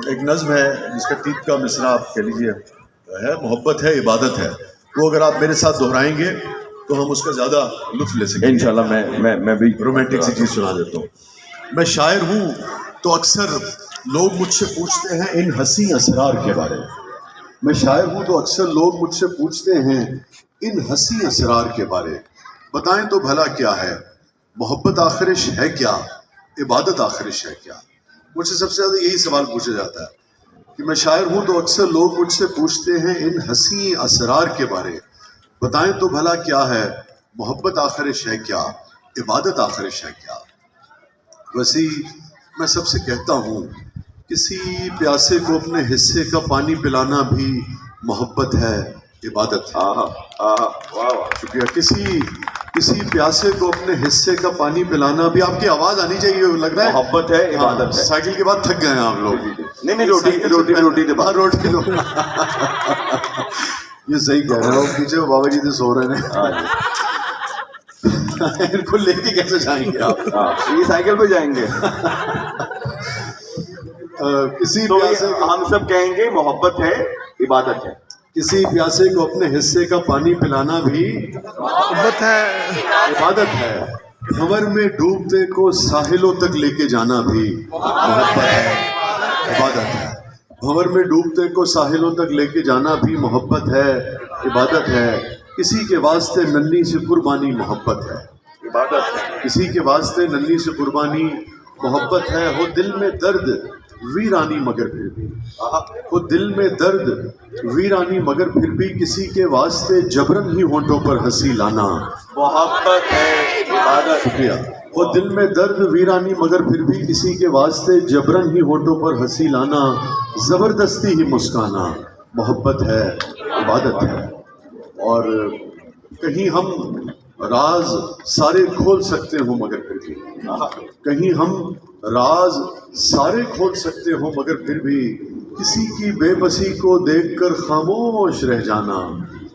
ایک نظم ہے جس کا ٹیپ کا مصرع آپ کہہ لیجیے ہے محبت ہے عبادت ہے، وہ اگر آپ میرے ساتھ دہرائیں گے تو ہم اس کا زیادہ لطف لے سکیں گے انشاءاللہ میں بھی رومانٹک سی چیز سنا دیتا ہوں. میں شاعر ہوں تو اکثر لوگ مجھ سے پوچھتے ہیں ان حسین اسرار کے بارے میں. میں شاعر ہوں تو اکثر لوگ مجھ سے پوچھتے ہیں ان حسین اسرار کے بارے. بتائیں تو بھلا کیا ہے محبت آخرش ہے کیا، عبادت آخرش ہے کیا. مجھ سے سب سے زیادہ یہی سوال پوچھا جاتا ہے کہ میں شاعر ہوں تو اکثر لوگ مجھ سے پوچھتے ہیں ان حسین اسرار کے بارے. بتائیں تو بھلا کیا ہے محبت آخرش ہے کیا، عبادت آخرش ہے کیا. ویسے میں سب سے کہتا ہوں کسی پیاسے کو اپنے حصے کا پانی پلانا بھی محبت ہے، عبادت ہے. شکریہ. کسی پیاسے کو اپنے حصے کا پانی پلانا بھی. آپ کی آواز آنی چاہیے، لگ رہا ہے محبت ہے عبادت ہے. سائیکل کے بعد تھک گئے ہیں آپ لوگ. نہیں روٹی کے بعد روٹی لو. یہ صحیح کہہ رہے ہو. پیچھے بابا جی تو سو رہے ہیں، ان کو لے کے کیسے جائیں گے آپ؟ یہ سائیکل پہ جائیں گے. کسی تو پیاسے ہم سب کہیں گے محبت ہے عبادت ہے. کسی پیاسے کو اپنے حصے کا پانی پلانا بھی محبت ہے، عبادت ہے. بھنور میں ڈوبتے کو ساحلوں تک لے کے جانا بھی محبت ہے، عبادت ہے. بھنور میں ڈوبتے کو ساحلوں تک لے کے جانا بھی محبت ہے، عبادت ہے. کسی کے واسطے ننھی سے قربانی محبت ہے، عبادت ہے. کسی کے واسطے ننھی سے قربانی محبت ہے. ہو دل میں درد ویرانی مگر پھر بھی، ہو دل میں درد ویرانی مگر پھر بھی کسی کے واسطے جبرن ہی ہونٹوں پر ہنسی لانا محبت ہے عبادت. شکریہ. ہو دل میں درد ویرانی مگر پھر بھی کسی کے واسطے جبرن ہی ہونٹوں پر ہنسی لانا، زبردستی ہی مسکانا محبت ہے، عبادت ہے. اور کہیں ہم راز سارے کھول سکتے ہوں مگر پھر بھی، کہیں ہم راز سارے کھول سکتے ہوں مگر پھر بھی کسی کی بے بسی کو دیکھ کر خاموش رہ جانا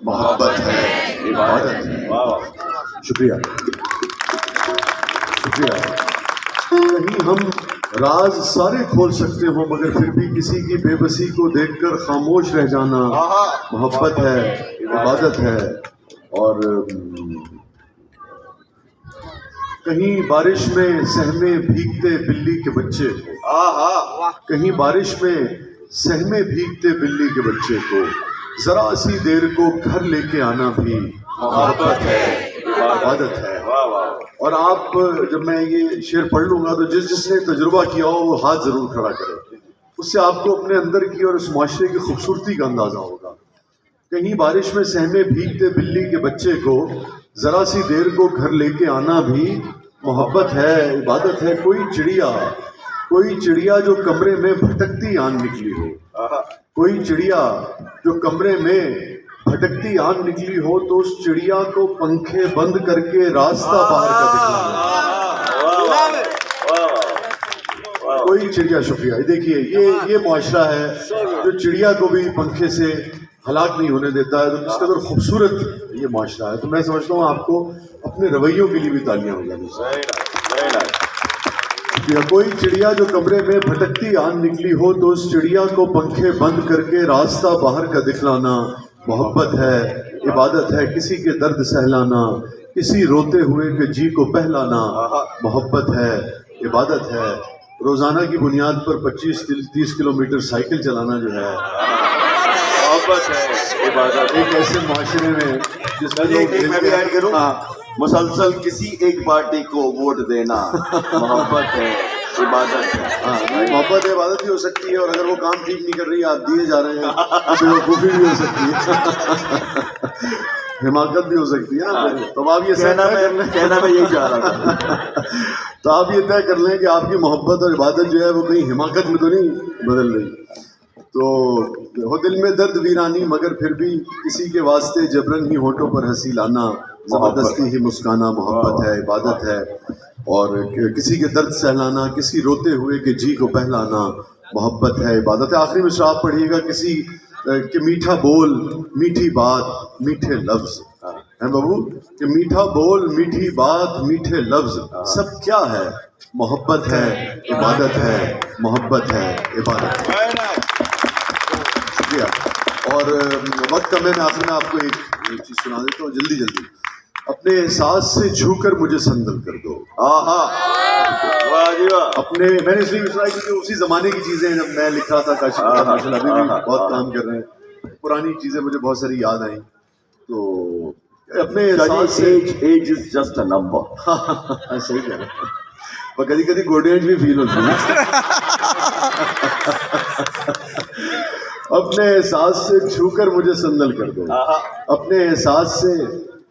محبت ہے، عبادت ہے. شکریہ شکریہ. کہیں ہم راز سارے کھول سکتے ہوں مگر پھر بھی کسی کی بے بسی کو دیکھ کر خاموش رہ جانا محبت ہے، عبادت ہے. اور کہیں بارش میں سہمے بھیگتے بلی کے بچے کو، کہیں بارش میں سہمے بھیگتے بلی کے بچے کو ذرا سی دیر کو گھر لے کے آنا بھی محبت ہے، عبادت ہے. اور آپ جب میں یہ شعر پڑھ لوں گا تو جس نے تجربہ کیا ہو وہ ہاتھ ضرور کھڑا کرے. اس سے آپ کو اپنے اندر کی اور اس معاشرے کی خوبصورتی کا اندازہ ہوگا. کہیں بارش میں سہمے بھیگتے بلی کے بچے کو ذرا سی دیر کو گھر لے کے آنا بھی محبت ہے، عبادت ہے. کوئی چڑیا جو کمرے میں بھٹکتی آن نکلی ہو، کوئی چڑیا جو کمرے میں بھٹکتی آن نکلی ہو تو اس چڑیا کو پنکھے بند کر کے راستہ باہر کا دکھانا. کوئی چڑیا. شکریہ. دیکھیے یہ معاشرہ ہے جو چڑیا کو بھی پنکھے سے ہلاک نہیں ہونے دیتا ہے. تو اس قدر خوبصورت یہ معاشرہ ہے. تو میں سمجھتا ہوں آپ کو اپنے رویوں کے لیے بھی تالیاں ہو جانی چاہیے. کوئی چڑیا جو کمرے میں بھٹکتی آن نکلی ہو تو اس چڑیا کو پنکھے بند کر کے راستہ باہر کا دکھلانا محبت ہے، عبادت ہے. کسی کے درد سہلانا، کسی روتے ہوئے کے جی کو بہلانا محبت ہے، عبادت ہے. روزانہ کی بنیاد پر 25-30 کلومیٹر سائیکل چلانا جو ہے محبت ہے عبادت. ایک ایسے معاشرے میں جس میں میں بھی ایڈ کروں، مسلسل کسی ایک پارٹی کو ووٹ دینا محبت ہے، عبادت ہے. محبت ہے، عبادت بھی ہو سکتی ہے. اور اگر وہ کام ٹھیک نہیں کر رہی آپ دیے جا رہے ہیں تو بیوقوفی بھی ہو سکتی ہے، حماقت بھی ہو سکتی ہے نا. تو آپ یہ کہنا میں یہی چاہ رہا تھا. تو آپ یہ طے کر لیں کہ آپ کی محبت اور عبادت جو ہے وہ کہیں حماقت میں تو نہیں بدل رہی. تو ہو دل میں درد ویرانی مگر پھر بھی کسی کے واسطے جبرن ہی ہونٹوں پر ہنسی لانا، زبردستی ہی مسکانا محبت ہے، عبادت ہے. اور کسی کے درد سہلانا، کسی روتے ہوئے کے جی کو بہلانا محبت ہے، عبادت ہے. آخری میں آپ پڑھیے گا کسی کہ میٹھا بول میٹھی بات میٹھے لفظ ہیں بابو، کہ میٹھا بول میٹھی بات میٹھے لفظ سب کیا ہے محبت ہے عبادت ہے محبت ہے عبادت ہے. شکریہ. اور وقت کم ہے, میں آخر میں آپ کو ایک چیز سنا دیتا ہوں جلدی جلدی. اپنے احساس سے چھو کر مجھے سندل کر دو. اپنے میں نے اس لیے سنا کیونکہ اسی زمانے کی چیزیں جب میں لکھ رہا تھا کاشف ابھی بھی بہت کام کر رہے ہیں, پرانی چیزیں مجھے بہت ساری یاد آئیں. تو اپنے احساس سے age is just a number. صحیح کہہ رہے ہیں, اور کبھی کبھی گوڈ ایج بھی فیل ہوتی ہے. اپنے احساس سے چھو کر مجھے سندل کر دو. اپنے احساس سے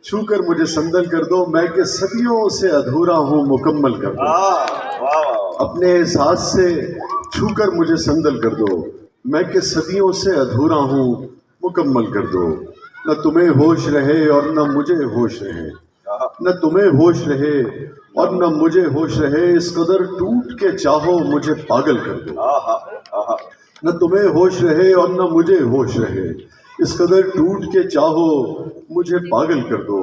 چھو کر مجھے سندل کر دو, میں کہ صدیوں سے ادھورا ہوں مکمل کر دو. اپنے احساس سے چھو کر مجھے سندل کر دو, میں کہ صدیوں سے ادھورا ہوں مکمل کر دو. نہ تمہیں ہوش رہے اور نہ مجھے ہوش رہے, نہ تمہیں ہوش رہے اور نہ مجھے ہوش رہے, اس قدر ٹوٹ کے چاہو مجھے پاگل کر دو. نہ تمہیں ہوش رہے اور نہ مجھے ہوش رہے, اس قدر ٹوٹ کے چاہو مجھے پاگل کر دو.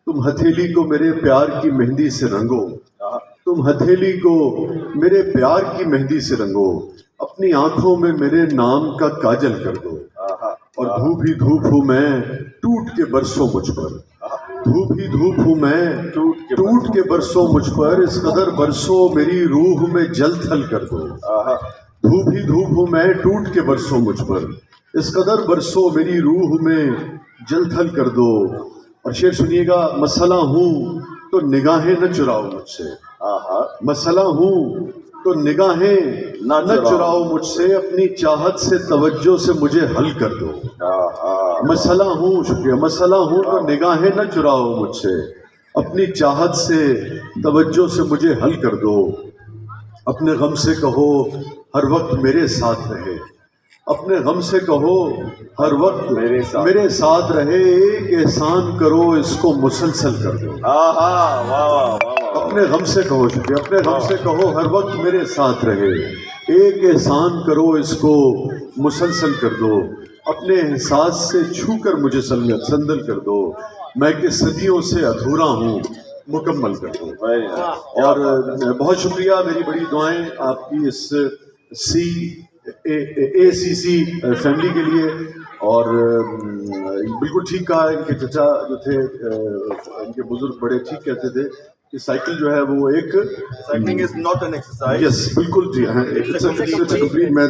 تم ہتھیلی کو میرے پیار کی مہندی سے رنگو, تم ہتھیلی کو میرے پیار کی مہندی سے رنگو, اپنی آنکھوں میں میرے نام کا کاجل کر دو. اور دھوپ ہی دھوپ ہوں میں ٹوٹ کے برسوں مجھ پر, دھوپ ہی دھوپ ہوں میں ٹوٹ کے برسوں مجھ پر, اس قدر برسوں میری روح میں جل تھل کر دو. دھوپ ہی دھوپ ہوں میں ٹوٹ کے برسوں مجھ پر, اس قدر برسوں میری روح میں جل تھل کر دو. اور شعر سنیے گا. مسئلہ ہوں تو نگاہیں نہ چراؤ مجھ سے, مسئلہ ہوں تو نگاہیں نہ چراؤ مجھ سے, اپنی چاہت سے توجہ سے مجھے حل کر دو. مسئلہ ہوں, شکریہ, مسئلہ ہوں تو نگاہیں نہ چراؤ مجھ سے, اپنی چاہت سے توجہ سے مجھے حل کر دو. اپنے غم سے کہو ہر وقت میرے ساتھ رہے, اپنے غم سے کہو ہر وقت میرے ساتھ رہے, ایک احسان کرو اس کو مسلسل کر دو. اپنے غم سے کہو, شکریہ, اپنے غم سے کہو ہر وقت میرے ساتھ رہے, ایک احسان کرو اس کو مسلسل کر دو. اپنے احساس سے چھو کر مجھے سندل کر دو, میں کہ صدیوں سے ادھورا ہوں مکمل کر دو. اور بہت شکریہ, میری بڑی دعائیں آپ کی اس ACC فیملی کے لیے. اور بالکل ٹھیک کہا ان کے چچا جو تھے, ان کے بزرگ بڑے ٹھیک کہتے تھے کہ سائیکل جو ہے وہ ایک cycling is not an exercise. Yes بالکل جی ہاں,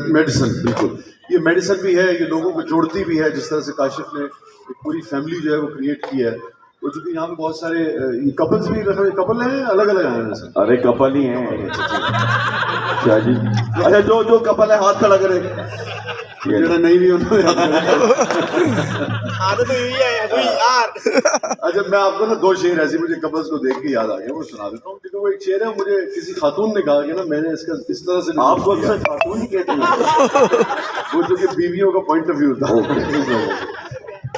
میڈیسن. بالکل یہ میڈیسن بھی ہے, یہ لوگوں کو جوڑتی بھی ہے. جس طرح سے کاشف نے ایک پوری فیملی جو ہے وہ کریٹ کی ہے. تو چونکہ یہاں پہ بہت سارے کپلز بھی, کپل ہیں الگ الگ ہیں ویسے. ارے کپل ہی ہیں کیا جی. اچھا جو کپل ہے ہاتھ کھڑا کرے, جڑا نہیں بھی انہوں نے. اچھا میں آپ کو نا دو شعر ایسے مجھے کپلز کو دیکھ کے یاد آ گیا, وہ سنا دیتا ہوں. کیونکہ وہ ایک شعر ہے, مجھے کسی خاتون نے کہا کہ نا میں نے اس کا اس طرح سے, آپ کو اکثر خاتون ہی کہتے ہیں, وہ جو کہ بیویوں کا پوائنٹ آف ویو تھا.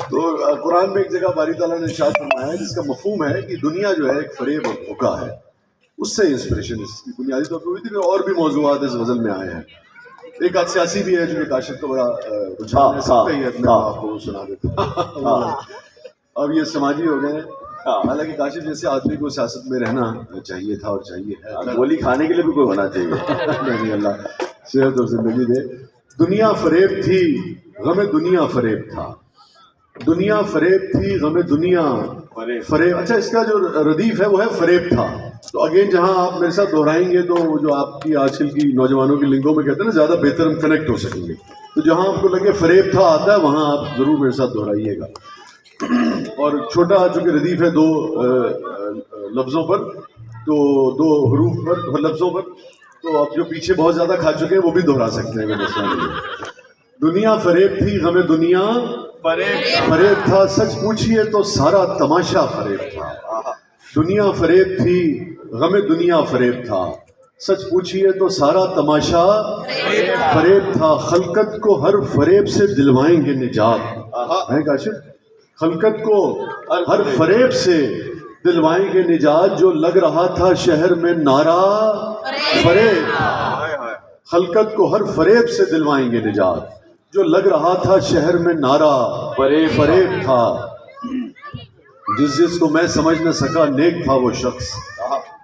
تو قرآن میں ایک جگہ باری تعالیٰ نے ارشاد فرمایا ہے, جس کا مفہوم ہے کہ دنیا جو ہے ایک فریب اور دھوکہ ہے. اس سے انسپریشن اس کی بنیادی طور پر ہوئی تھی. پھر اور بھی موضوعات اس غزل میں آئے ہیں. ایک آدھ سیاسی بھی ہے جو کہ کاشف کا بڑا رجحان ہے, سب کا ہی ہے, میں آپ کو سنا دیتا ہوں. اب یہ سماجی ہو گئے ہیں. حالانکہ کاشف جیسے آدمی کو سیاست میں رہنا چاہیے تھا اور چاہیے ہے. گولی کھانے کے لیے بھی کوئی ہونا چاہیے. نہیں, اللہ صحت اور زندگی دے. دنیا فریب تھی غم دنیا فریب تھا, دنیا فریب تھی غم دنیا فریب. اچھا اس کا جو ردیف ہے وہ ہے فریب تھا. تو اگین جہاں آپ میرے ساتھ دہرائیں گے تو جو آپ کی آج کل کی نوجوانوں کی لنگوں میں کہتے ہیں نا زیادہ بہتر ہم کنیکٹ ہو سکیں گے. تو جہاں آپ کو لگے فریب تھا آتا ہے وہاں آپ ضرور میرے ساتھ دہرائیے گا. اور چھوٹا چونکہ ردیف ہے دو لفظوں پر, تو دو حروف پر لفظوں پر, تو آپ جو پیچھے بہت زیادہ کھا چکے ہیں وہ بھی دہرا سکتے ہیں. دنیا فریب تھی غم دنیا فریب تھا, سچ پوچھئے تو سارا تماشا فریب تھا. دنیا فریب تھی غم دنیا فریب تھا, سچ پوچھئے تو سارا تماشا فریب تھا. خلقت کو ہر فریب سے دلوائیں گے نجات. ہے کاشف, خلقت کو ہر فریب سے دلوائیں گے نجات, جو لگ رہا تھا شہر میں نعرہ فریب تھا. خلقت کو ہر فریب سے دلوائیں گے نجات, جو لگ رہا تھا شہر میں نعرہ فریب تھا. جس کو میں سمجھ نہ سکا نیک تھا وہ شخص,